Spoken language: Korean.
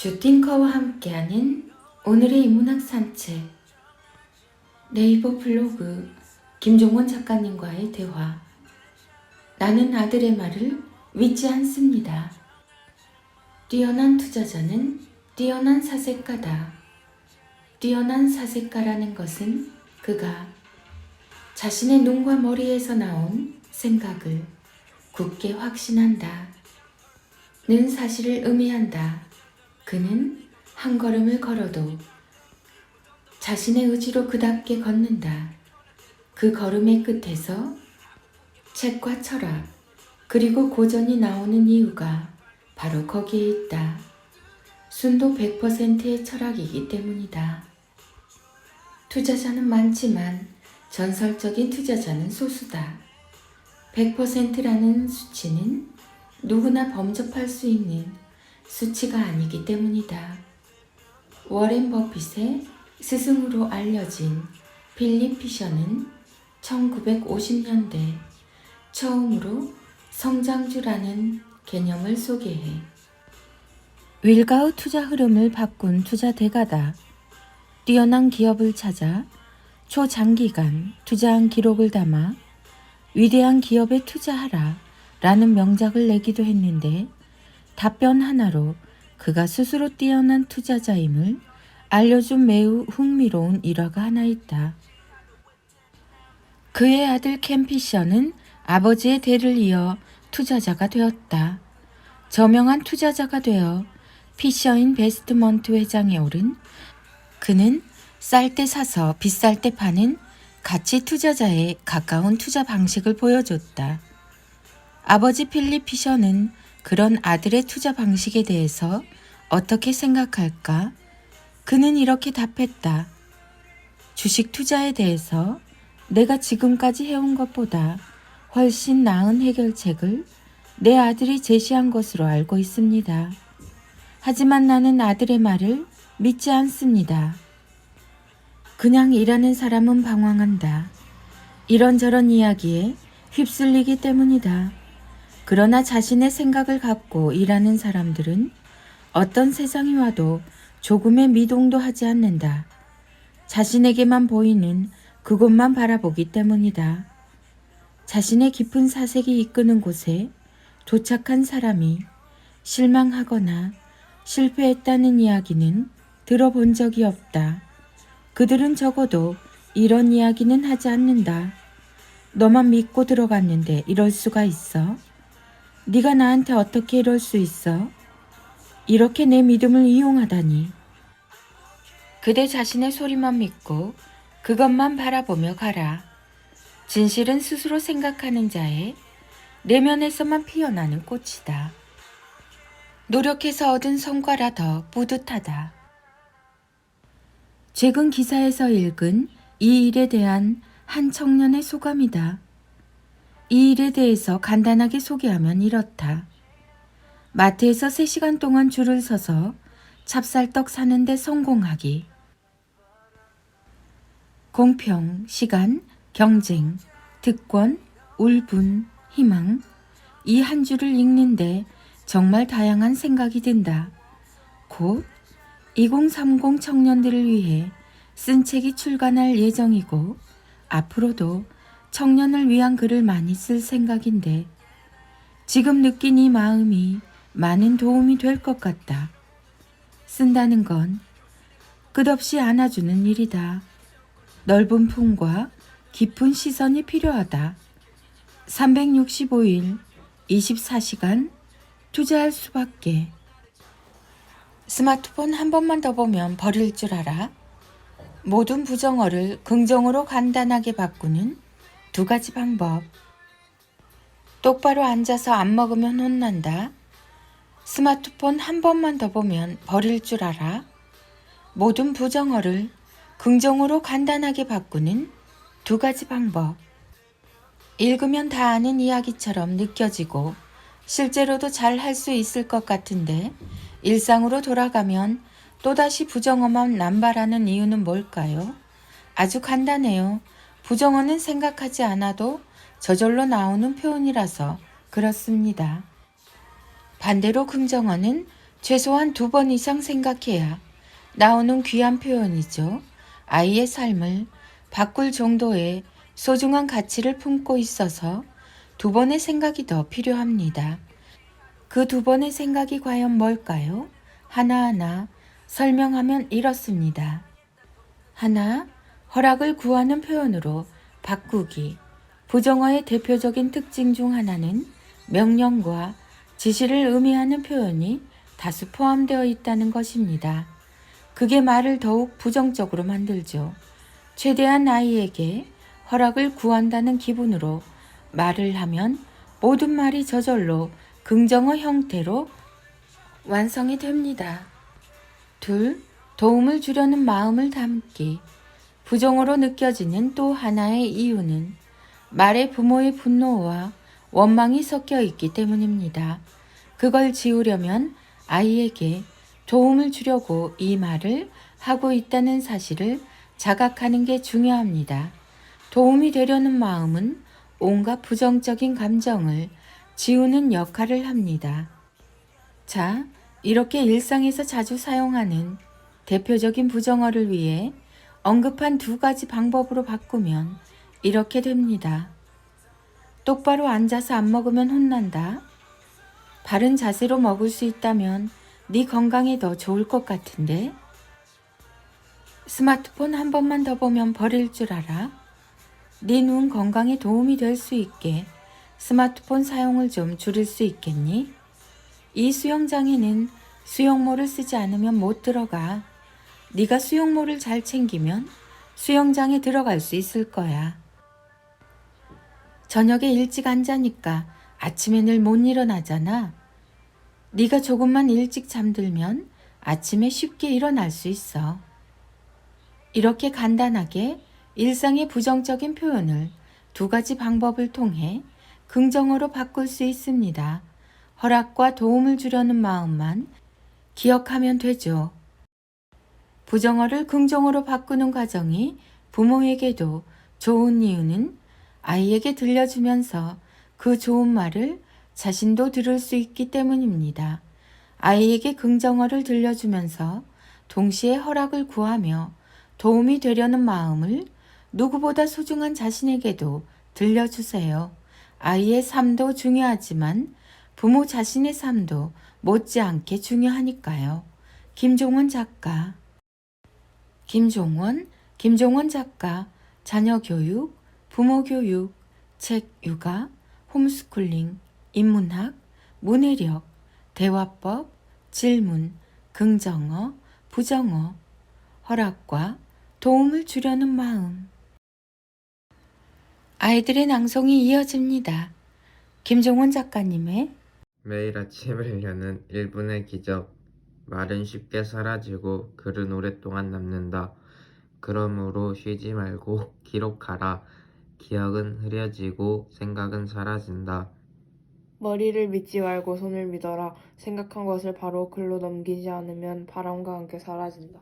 주띵커와 함께하는 오늘의 인문학 산책. 네이버 블로그 김종원 작가님과의 대화. 나는 아들의 말을 믿지 않습니다. 뛰어난 투자자는 뛰어난 사색가다. 뛰어난 사색가라는 것은 그가 자신의 눈과 머리에서 나온 생각을 굳게 확신한다 는 사실을 의미한다. 그는 한 걸음을 걸어도 자신의 의지로 그답게 걷는다. 그 걸음의 끝에서 책과 철학 그리고 고전이 나오는 이유가 바로 거기에 있다. 순도 100%의 철학이기 때문이다. 투자자는 많지만 전설적인 투자자는 소수다. 100%라는 수치는 누구나 범접할 수 있는 수치가 아니기 때문이다. 워렌 버핏의 스승으로 알려진 필립 피셔는 1950년대 처음으로 성장주라는 개념을 소개해 윌가의 투자 흐름을 바꾼 투자 대가다. 뛰어난 기업을 찾아 초장기간 투자한 기록을 담아 위대한 기업에 투자하라 라는 명작을 내기도 했는데 답변 하나로 그가 스스로 뛰어난 투자자임을 알려준 매우 흥미로운 일화가 하나 있다. 그의 아들 켄 피셔는 아버지의 대를 이어 투자자가 되었다. 저명한 투자자가 되어 피셔 인베스트먼트 회장에 오른 그는 쌀 때 사서 비쌀 때 파는 가치 투자자에 가까운 투자 방식을 보여줬다. 아버지 필립 피셔는 그런 아들의 투자 방식에 대해서 어떻게 생각할까? 그는 이렇게 답했다. 주식 투자에 대해서 내가 지금까지 해온 것보다 훨씬 나은 해결책을 내 아들이 제시한 것으로 알고 있습니다. 하지만 나는 아들의 말을 믿지 않습니다. 그냥 일하는 사람은 방황한다. 이런저런 이야기에 휩쓸리기 때문이다. 그러나 자신의 생각을 갖고 일하는 사람들은 어떤 세상이 와도 조금의 미동도 하지 않는다. 자신에게만 보이는 그곳만 바라보기 때문이다. 자신의 깊은 사색이 이끄는 곳에 도착한 사람이 실망하거나 실패했다는 이야기는 들어본 적이 없다. 그들은 적어도 이런 이야기는 하지 않는다. 너만 믿고 들어갔는데 이럴 수가 있어? 네가 나한테 어떻게 이럴 수 있어? 이렇게 내 믿음을 이용하다니. 그대 자신의 소리만 믿고 그것만 바라보며 가라. 진실은 스스로 생각하는 자의 내면에서만 피어나는 꽃이다. 노력해서 얻은 성과라 더 뿌듯하다. 최근 기사에서 읽은 이 일에 대한 한 청년의 소감이다. 이 일에 대해서 간단하게 소개하면 이렇다. 마트에서 3시간 동안 줄을 서서 찹쌀떡 사는데 성공하기. 공평, 시간, 경쟁, 특권, 울분, 희망. 이 한 줄을 읽는데 정말 다양한 생각이 든다. 곧 2030 청년들을 위해 쓴 책이 출간할 예정이고 앞으로도 청년을 위한 글을 많이 쓸 생각인데 지금 느낀 이 마음이 많은 도움이 될 것 같다. 쓴다는 건 끝없이 안아주는 일이다. 넓은 품과 깊은 시선이 필요하다. 365일 24시간 투자할 수밖에. 스마트폰 한 번만 더 보면 버릴 줄 알아? 모든 부정어를 긍정어로 간단하게 바꾸는 2가지 방법. 똑바로 앉아서 안 먹으면 혼난다. 스마트폰 한 번만 더 보면 버릴 줄 알아? 모든 부정어를 긍정어로 간단하게 바꾸는 2가지 방법. 읽으면 다 아는 이야기처럼 느껴지고 실제로도 잘 할 수 있을 것 같은데 일상으로 돌아가면 또다시 부정어만 남발하는 이유는 뭘까요? 아주 간단해요. 부정어는 생각하지 않아도 저절로 나오는 표현이라서 그렇습니다. 반대로 긍정어는 최소한 2번 이상 생각해야 나오는 귀한 표현이죠. 아이의 삶을 바꿀 정도의 소중한 가치를 품고 있어서 2번의 생각이 더 필요합니다. 그 2번의 생각이 과연 뭘까요? 하나하나 설명하면 이렇습니다. 하나, 허락을 구하는 표현으로 바꾸기. 부정어의 대표적인 특징 중 하나는 명령과 지시를 의미하는 표현이 다수 포함되어 있다는 것입니다. 그게 말을 더욱 부정적으로 만들죠. 최대한 아이에게 허락을 구한다는 기분으로 말을 하면 모든 말이 저절로 긍정어 형태로 완성이 됩니다. 둘, 도움을 주려는 마음을 담기. 부정어로 느껴지는 또 하나의 이유는 말에 부모의 분노와 원망이 섞여 있기 때문입니다. 그걸 지우려면 아이에게 도움을 주려고 이 말을 하고 있다는 사실을 자각하는 게 중요합니다. 도움이 되려는 마음은 온갖 부정적인 감정을 지우는 역할을 합니다. 자, 이렇게 일상에서 자주 사용하는 대표적인 부정어를 위해 언급한 2가지 방법으로 바꾸면 이렇게 됩니다. 똑바로 앉아서 안 먹으면 혼난다. 바른 자세로 먹을 수 있다면 네 건강에 더 좋을 것 같은데. 스마트폰 한 번만 더 보면 버릴 줄 알아. 네 눈 건강에 도움이 될 수 있게 스마트폰 사용을 좀 줄일 수 있겠니? 이 수영장에는 수영모를 쓰지 않으면 못 들어가. 네가 수영모를 잘 챙기면 수영장에 들어갈 수 있을 거야. 저녁에 일찍 안 자니까 아침에 늘 못 일어나잖아. 네가 조금만 일찍 잠들면 아침에 쉽게 일어날 수 있어. 이렇게 간단하게 일상의 부정적인 표현을 2가지 방법을 통해 긍정어로 바꿀 수 있습니다. 허락과 도움을 주려는 마음만 기억하면 되죠. 부정어를 긍정어로 바꾸는 과정이 부모에게도 좋은 이유는 아이에게 들려주면서 그 좋은 말을 자신도 들을 수 있기 때문입니다. 아이에게 긍정어를 들려주면서 동시에 허락을 구하며 도움이 되려는 마음을 누구보다 소중한 자신에게도 들려주세요. 아이의 삶도 중요하지만 부모 자신의 삶도 못지않게 중요하니까요. 김종원 작가. 김종원 작가, 자녀교육, 부모교육, 책 육아, 홈스쿨링, 인문학, 문해력, 대화법, 질문, 긍정어, 부정어, 허락과 도움을 주려는 마음. 아이들의 낭송이 이어집니다. 김종원 작가님의 매일 아침을 여는 1분의 기적. 말은 쉽게 사라지고 글은 오랫동안 남는다. 그러므로 쉬지 말고 기록하라. 기억은 흐려지고 생각은 사라진다. 머리를 믿지 말고 손을 믿어라. 생각한 것을 바로 글로 넘기지 않으면 바람과 함께 사라진다.